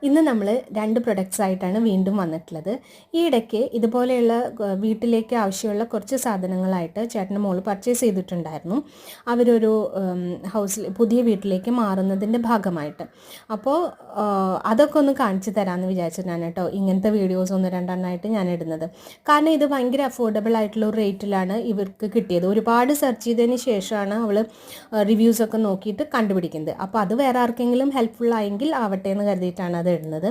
ഇന്ന് നമ്മൾ 2 പ്രൊഡക്ട്സ് ആയിട്ടാണ് വീണ്ടും വന്നിട്ടുള്ളത്. ഈ ഇടയ്ക്ക് ഇതുപോലെയുള്ള വീട്ടിലേക്ക് ആവശ്യമുള്ള കുറച്ച് സാധനങ്ങളായിട്ട് ചേട്ടൻ്റെ മോള് പർച്ചേസ് ചെയ്തിട്ടുണ്ടായിരുന്നു. അവരൊരു പുതിയ വീട്ടിലേക്ക് മാറുന്നതിൻ്റെ ഭാഗമായിട്ട്. അപ്പോൾ അതൊക്കെ ഒന്ന് കാണിച്ചു തരാമെന്ന് വിചാരിച്ചിട്ടാണ് കേട്ടോ ഇങ്ങനത്തെ വീഡിയോസ് 1-2 ഞാൻ ഇടുന്നത്. കാരണം ഇത് ഭയങ്കര അഫോർഡബിൾ ആയിട്ടുള്ള ഒരു റേറ്റിലാണ് ഇവർക്ക് കിട്ടിയത്. ഒരുപാട് സെർച്ച് ചെയ്തതിന് ശേഷമാണ് അവൾ റിവ്യൂസൊക്കെ നോക്കിയിട്ട് കണ്ടുപിടിക്കുന്നത്. അപ്പോൾ അത് വേറെ ആർക്കെങ്കിലും ഹെൽപ്ഫുൾ ആയെങ്കിൽ ആവട്ടെ എന്ന് കരുതിയിട്ടാണ് അത് ഇടുന്നത്.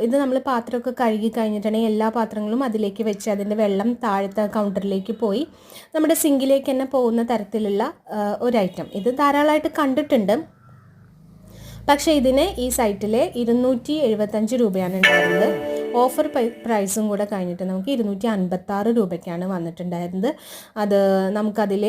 ഇത് നമ്മൾ പാത്രമൊക്കെ കഴുകി കഴിഞ്ഞിട്ടുണ്ടെങ്കിൽ എല്ലാ പാത്രങ്ങളും അതിലേക്ക് വെച്ച് അതിൻ്റെ വെള്ളം താഴത്തെ കൗണ്ടറിലേക്ക് പോയി നമ്മുടെ സിങ്കിലേക്ക് തന്നെ പോകുന്ന തരത്തിലുള്ള ഒരു ഐറ്റം. ഇത് ധാരാളമായിട്ട് കണ്ടിട്ടുണ്ട്. പക്ഷേ ഇതിന് ഈ സൈറ്റിൽ 275 രൂപയാണ് ഉണ്ടായിരുന്നത്. ഓഫർ പ്രൈസും കൂടെ കഴിഞ്ഞിട്ട് നമുക്ക് 256 രൂപയ്ക്കാണ് വന്നിട്ടുണ്ടായിരുന്നത്. അത് നമുക്കതിൽ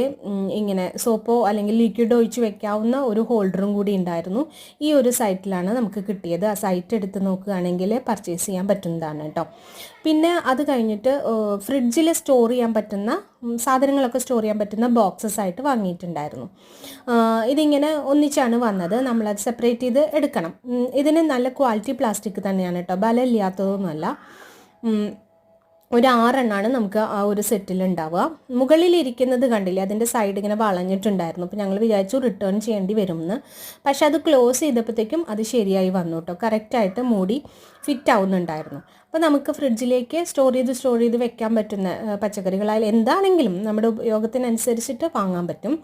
ഇങ്ങനെ സോപ്പോ അല്ലെങ്കിൽ ലിക്വിഡ് ഒഴിച്ച് വെക്കാവുന്ന ഒരു ഹോൾഡറും കൂടി ഉണ്ടായിരുന്നു. ഈ ഒരു സൈറ്റിലാണ് നമുക്ക് കിട്ടിയത്. ആ സൈറ്റ് എടുത്ത് നോക്കുകയാണെങ്കിൽ പർച്ചേസ് ചെയ്യാൻ പറ്റുന്നതാണ് കേട്ടോ. പിന്നെ അത് കഴിഞ്ഞിട്ട് ഫ്രിഡ്ജിൽ സ്റ്റോർ ചെയ്യാൻ പറ്റുന്ന സാധനങ്ങളൊക്കെ സ്റ്റോർ ചെയ്യാൻ പറ്റുന്ന ബോക്സസ് ആയിട്ട് വാങ്ങിയിട്ടുണ്ടായിരുന്നു. ഇതിങ്ങനെ ഒന്നിച്ചാണ് വന്നത്. നമ്മളത് സെപ്പറേറ്റ് ചെയ്ത് എടുക്കണം. ഇതിന് നല്ല ക്വാളിറ്റി പ്ലാസ്റ്റിക് തന്നെയാണ് കേട്ടോ, ബലമില്ലാത്തതൊന്നുമല്ല. ഒരു 6 എണ്ണമാണ് നമുക്ക് ആ ഒരു സെറ്റിൽ ഉണ്ടാവുക. മുകളിലിരിക്കുന്നത് കണ്ടില്ലേ, അതിൻ്റെ സൈഡ് ഇങ്ങനെ വളഞ്ഞിട്ടുണ്ടായിരുന്നു. അപ്പോൾ ഞങ്ങൾ വിചാരിച്ചു റിട്ടേൺ ചെയ്യേണ്ടി വരുമെന്ന്. പക്ഷെ അത് ക്ലോസ് ചെയ്തപ്പോഴത്തേക്കും അത് ശരിയായി വന്നു കേട്ടോ. കറക്റ്റായിട്ട് മൂടി ഫിറ്റ് ആവുന്നുണ്ടായിരുന്നു. അപ്പോൾ നമുക്ക് ഫ്രിഡ്ജിലേക്ക് സ്റ്റോർ ചെയ്ത് വെക്കാൻ പറ്റുന്ന പച്ചക്കറികളായാലും എന്താണെങ്കിലും നമ്മുടെ ഉപയോഗത്തിനനുസരിച്ചിട്ട് വാങ്ങാൻ പറ്റും.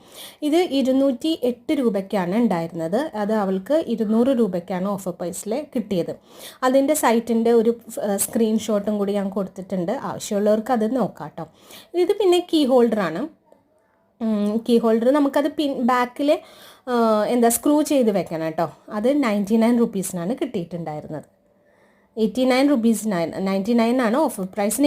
ഇത് 208 രൂപയ്ക്കാണ് ഉണ്ടായിരുന്നത്. അത് അവൾക്ക് 200 രൂപയ്ക്കാണ് ഓഫർ പ്രൈസിൽ കിട്ടിയത്. അതിൻ്റെ സൈറ്റിൻ്റെ ഒരു സ്ക്രീൻഷോട്ടും കൂടി ഞാൻ കൊടുത്തിട്ടുണ്ട്. ആവശ്യമുള്ളവർക്ക് അത് നോക്കാം കേട്ടോ. ഇത് പിന്നെ കീ ഹോൾഡറാണ്. കീ ഹോൾഡർ നമുക്കത് ബാക്കിൽ സ്ക്രൂ ചെയ്ത് വെക്കണം കേട്ടോ. അത് 99 റുപ്പീസിനാണ് കിട്ടിയിട്ടുണ്ടായിരുന്നത്. 89 റുപ്പീസിനാണ്, 99 ആണ് ഓഫർ പ്രൈസിന്